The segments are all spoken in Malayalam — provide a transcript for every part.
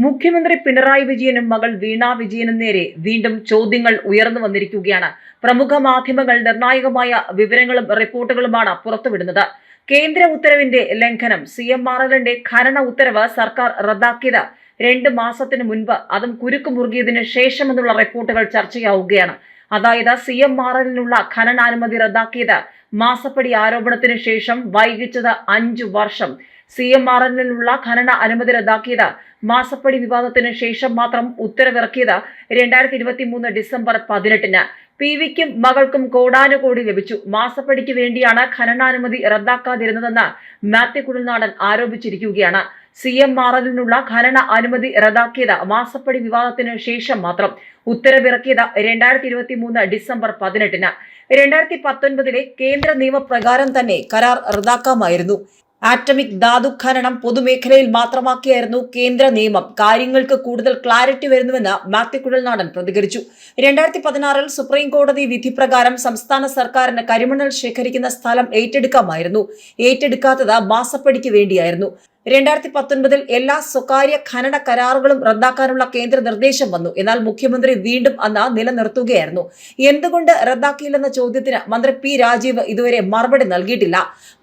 മുഖ്യമന്ത്രി പിണറായി വിജയനും മകൾ വീണ വിജയനും നേരെ വീണ്ടും ചോദ്യങ്ങൾ ഉയർന്നു വന്നിരിക്കുകയാണ്. പ്രമുഖ മാധ്യമങ്ങൾ നിർണായകമായ വിവരങ്ങളും റിപ്പോർട്ടുകളുമാണ് പുറത്തുവിടുന്നത്. കേന്ദ്ര ഉത്തരവിന്റെ ലംഘനം. CMRLന്റെ ഖനന ഉത്തരവ് സർക്കാർ റദ്ദാക്കിയത് 2 മാസത്തിന് മുൻപ്, അതും കുരുക്ക് മുറുകിയതിന് ശേഷമെന്നുള്ള റിപ്പോർട്ടുകൾ ചർച്ചയാവുകയാണ്. അതായത് CMRLനുള്ള ഖനനാനുമതി റദ്ദാക്കിയത് മാസപ്പടി ആരോപണത്തിന് ശേഷം വൈകിച്ചത് 5 വർഷം. CMRLനുള്ള ഖനന അനുമതി റദ്ദാക്കിയത് മാസപ്പടി വിവാദത്തിന് ശേഷം മാത്രം ഉത്തരവിറക്കിയത് 2023 ഡിസംബർ 18-ന്. PVക്കും മകൾക്കും കോടാനുകോടി ലഭിച്ചു. മാസപ്പടിക്ക് വേണ്ടിയാണ് ഖനനാനുമതി റദ്ദാക്കാതിരുന്നതെന്ന് മാത്യു കുഴൽനാടൻ ആരോപിച്ചിരിക്കുകയാണ്. CMRLനുള്ള ഖനന അനുമതി റദ്ദാക്കിയത് മാസപ്പടി വിവാദത്തിന് ശേഷം മാത്രം. ഉത്തരവിറക്കിയത് 2023 ഡിസംബർ 18-ന്. 2019-ലെ കേന്ദ്ര നിയമപ്രകാരം തന്നെ കരാർ റദ്ദാക്കാമായിരുന്നു. ആറ്റമിക് ധാതു ഖനനം പൊതുമേഖലയിൽ മാത്രമാക്കിയായിരുന്നു കേന്ദ്ര നിയമം. കാര്യങ്ങൾക്ക് കൂടുതൽ ക്ലാരിറ്റി വരുന്നുവെന്ന് മാത്യു കുഴൽനാടൻ പ്രതികരിച്ചു. 2016-ൽ സുപ്രീം കോടതി വിധി പ്രകാരം സംസ്ഥാന സർക്കാരിന് കരിമണൽ ശേഖരിക്കുന്ന സ്ഥലം ഏറ്റെടുക്കാമായിരുന്നു. ഏറ്റെടുക്കാത്തത് മാസപ്പടിക്ക് വേണ്ടിയായിരുന്നു. 2019-ൽ എല്ലാ സ്വകാര്യ ഖനന കരാറുകളും റദ്ദാക്കാനുള്ള കേന്ദ്ര നിർദ്ദേശം വന്നു. എന്നാൽ മുഖ്യമന്ത്രി വീണ്ടും അന്ന് നിലനിർത്തുകയായിരുന്നു. എന്തുകൊണ്ട് റദ്ദാക്കിയില്ലെന്ന ചോദ്യത്തിന് മന്ത്രി P. രാജീവ് ഇതുവരെ മറുപടി നൽകിയിട്ടില്ല.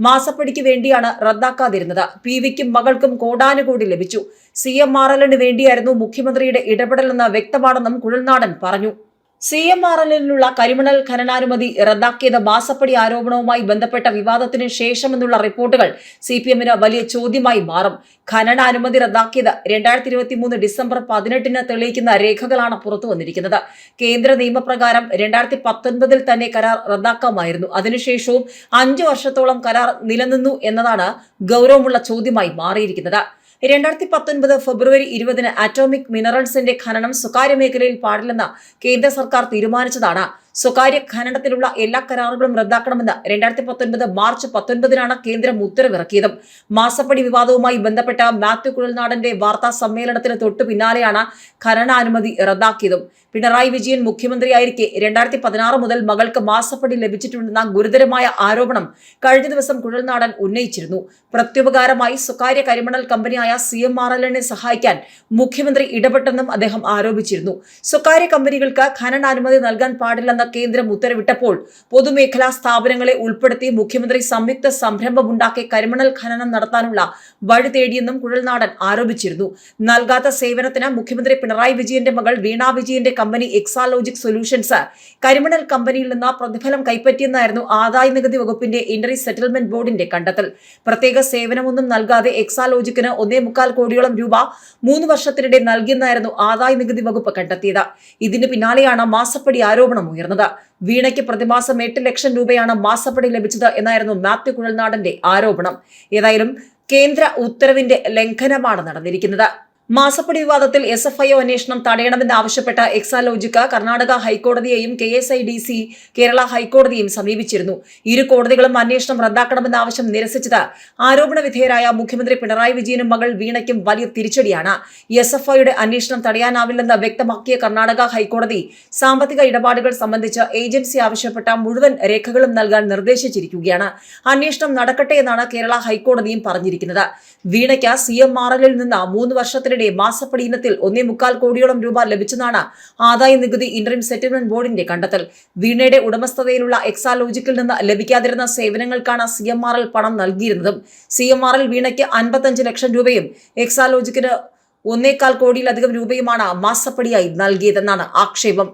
മാസപ്പടിക്ക് വേണ്ടിയാണ് റദ്ദാക്കാതിരുന്നത്. PVക്കും മകൾക്കും കോടാനുകോടി ലഭിച്ചു. CMRLന് വേണ്ടിയായിരുന്നു മുഖ്യമന്ത്രിയുടെ ഇടപെടലെന്ന് വ്യക്തമാണെന്നും കുഴൽനാടൻ പറഞ്ഞു. CMRLനുള്ള കരിമണൽ ഖനനാനുമതി റദ്ദാക്കിയത് മാസപ്പടി ആരോപണവുമായി ബന്ധപ്പെട്ട വിവാദത്തിന് ശേഷമെന്നുള്ള റിപ്പോർട്ടുകൾ CPMന് വലിയ ചോദ്യമായി മാറും. ഖനനാനുമതി റദ്ദാക്കിയത് 2023 ഡിസംബർ 18-ന് തെളിയിക്കുന്ന രേഖകളാണ് പുറത്തു വന്നിരിക്കുന്നത്. കേന്ദ്ര നിയമപ്രകാരം 2019-ൽ തന്നെ കരാർ റദ്ദാക്കാമായിരുന്നു. അതിനുശേഷവും 5 വർഷത്തോളം കരാർ നിലനിന്നു എന്നതാണ് ഗൗരവമുള്ള ചോദ്യമായി മാറിയിരിക്കുന്നത്. 2019 ഫെബ്രുവരി 20-ന് ആറ്റോമിക് മിനറൽസിന്റെ ഖനനം സ്വകാര്യ മേഖലയിൽ പാടില്ലെന്ന് കേന്ദ്ര സർക്കാർ തീരുമാനിച്ചതാണ്. സ്വകാര്യ ഖനനത്തിലുള്ള എല്ലാ കരാറുകളും റദ്ദാക്കണമെന്ന് 2019 മാർച്ച് 19-നാണ് കേന്ദ്രം ഉത്തരവിറക്കിയതും. മാസപ്പടി വിവാദവുമായി ബന്ധപ്പെട്ട മാത്യു കുഴൽനാടന്റെ വാർത്താ സമ്മേളനത്തിന് തൊട്ടു പിന്നാലെയാണ് ഖനനാനുമതി റദ്ദാക്കിയതും. പിണറായി വിജയൻ മുഖ്യമന്ത്രിയായിരിക്കെ 2016 മുതൽ മകൾക്ക് മാസപ്പടി ലഭിച്ചിട്ടുണ്ടെന്ന ഗുരുതരമായ ആരോപണം കഴിഞ്ഞ ദിവസം കുഴൽനാടൻ ഉന്നയിച്ചിരുന്നു. പ്രത്യുപകാരമായി സ്വകാര്യ കരിമണൽ കമ്പനിയായ CMRLനെ സഹായിക്കാൻ മുഖ്യമന്ത്രി ഇടപെട്ടെന്നും അദ്ദേഹം ആരോപിച്ചിരുന്നു. സ്വകാര്യ കമ്പനികൾക്ക് ഖനനാനുമതി നൽകാൻ പാടില്ലെന്ന കേന്ദ്രം ഉത്തരവിട്ടപ്പോൾ പൊതുമേഖലാ സ്ഥാപനങ്ങളെ ഉൾപ്പെടുത്തി മുഖ്യമന്ത്രി സംയുക്ത സംരംഭമുണ്ടാക്കി കരിമണൽ ഖനനം നടത്താനുള്ള വഴി തേടിയെന്നും കുഴൽനാടൻ ആരോപിച്ചിരുന്നു. നൽകാത്ത സേവനത്തിന് മുഖ്യമന്ത്രി പിണറായി വിജയന്റെ മകൾ വീണ വിജയന്റെ കമ്പനി എക്സാലോജിക് സൊല്യൂഷൻസ് കരിമണൽ കമ്പനിയിൽ നിന്ന് പ്രതിഫലം കൈപ്പറ്റിയെന്നായിരുന്നു ആദായ നികുതി വകുപ്പിന്റെ ഇന്ററി സെറ്റിൽമെന്റ് ബോർഡിന്റെ കണ്ടെത്തൽ. പ്രത്യേക സേവനമൊന്നും നൽകാതെ എക്സാലോജിക്കിന് 1.25 കോടിയോളം രൂപ 3 വർഷത്തിനിടെ നൽകിയെന്നായിരുന്നു ആദായ നികുതി വകുപ്പ് കണ്ടെത്തിയത്. ഇതിന് പിന്നാലെയാണ് മാസപ്പടി ആരോപണം ഉയർന്നത്. വീണയ്ക്ക് പ്രതിമാസം 8 ലക്ഷം രൂപയാണ് മാസപ്പടി ലഭിച്ചത് എന്നായിരുന്നു മാത്യു കുഴൽനാടന്റെ ആരോപണം. ഏതായാലും കേന്ദ്ര ഉത്തരവിന്റെ ലംഘനമാണ് നടന്നിരിക്കുന്നത്. മാസപ്പടി വിവാദത്തിൽ SFIO അന്വേഷണം തടയണമെന്നാവശ്യപ്പെട്ട എക്സാലോജിക്ക് കർണാടക ഹൈക്കോടതിയെയും KSIDC കേരള ഹൈക്കോടതിയെയും സമീപിച്ചിരുന്നു. ഇരു കോടതികളും അന്വേഷണം റദ്ദാക്കണമെന്ന ആവശ്യം നിരസിച്ചത് ആരോപണ വിധേയരായ മുഖ്യമന്ത്രി പിണറായി വിജയനും മകൾ വീണയ്ക്കും വലിയ തിരിച്ചടിയാണ്. SFIOയുടെ അന്വേഷണം തടയാനാവില്ലെന്ന് വ്യക്തമാക്കിയ കർണാടക ഹൈക്കോടതി സാമ്പത്തിക ഇടപാടുകൾ സംബന്ധിച്ച് ഏജൻസി ആവശ്യപ്പെട്ട മുഴുവൻ രേഖകളും നൽകാൻ നിർദ്ദേശിച്ചിരിക്കുകയാണ്. അന്വേഷണം നടക്കട്ടെ എന്നാണ് കേരള ഹൈക്കോടതിയും പറഞ്ഞിരിക്കുന്നത്. വീണയ്ക്ക് CMRLൽ നിന്ന് 3 വർഷത്തിന് മാസപ്പടി ഇനത്തിൽ 1.25 കോടിയോളം രൂപ ലഭിച്ചെന്നാണ് ആദായ നികുതി ഇന്ററിം സെറ്റിൽമെന്റ് ബോർഡിന്റെ കണ്ടെത്തൽ. വീണയുടെ ഉടമസ്ഥതയിലുള്ള എക്സാലോജിക്കിൽ നിന്ന് ലഭിക്കാതിരുന്ന സേവനങ്ങൾക്കാണ് CMRL പണം നൽകിയിരുന്നതും. CMRL വീണയ്ക്ക് 55 ലക്ഷം രൂപയും എക്സാലോജിക്കിന് 1.25 കോടിയിലധികം രൂപയുമാണ് മാസപ്പടിയായി നൽകിയതെന്നാണ് ആക്ഷേപം.